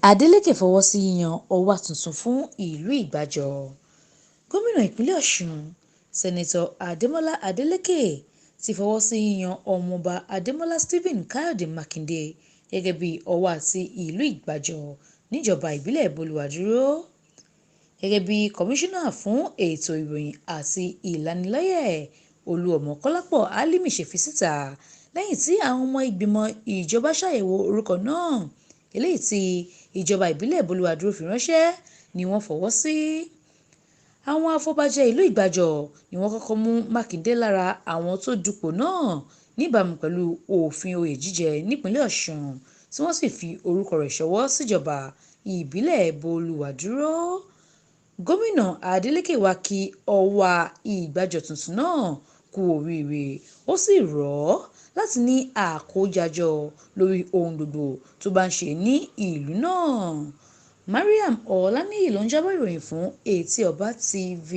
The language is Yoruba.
Adeleke fọwọ́ sí yíyan ọwá tuntun fún ìlú Igbajọ. Gómìnà ìpínlẹ̀ Ọ̀ṣun, Sẹ́nẹ́tọ̀ Adémọ́lá Adeleke ti fọwọ́ sí yíyan Ọmọọba Adémọ́lá Stephen Káyọ̀dé Mákindé gẹ́gẹ́ bí ọwá ti ìlú Igbajọ níjọba ìbílẹ̀ Bolùwàdúró. Gẹ́gẹ́ bí Kọmíṣánná fún ètò ìròyìn àti ìlanilọ́yẹ̀ Olúọmọ Kọ́lápọ̀ Álímì ṣe fi síta lẹ́yìn tí àwọn ọmọ ìgbìmọ̀ ìjọba ṣàyẹ̀wò orúkọ náà, eléyìí tí ìjọba ìbílẹ̀ Bolùwàdúró fi ránṣẹ́ ni wọ́n fọwọ́ sí. Àwọn afọbajẹ ìlú Igbajọ ni wọ́n kọ́kọ́ mú Mákindé lára àwọn tó dupò náà níbàámu pẹ̀lú òfin oyè jíjẹ nípínlẹ̀ Ọ̀ṣun, tí wọ́n sì fi orúkọ rẹ̀ ṣọwọ́ síjọba ìbílẹ̀ Bolùwàdúró. Gómìnà Adeleke wá kí ọwá Igbajọ tuntun náà kú oríire, ó sì rọ̀ ọ́ láti ní àkójàjọ lórí ohun gbogbo tó bá ń ṣe ní ìlú náà. Mariam Ọláníyì ló ń jábọ̀ ìròyìn fún Etí Ọba TV.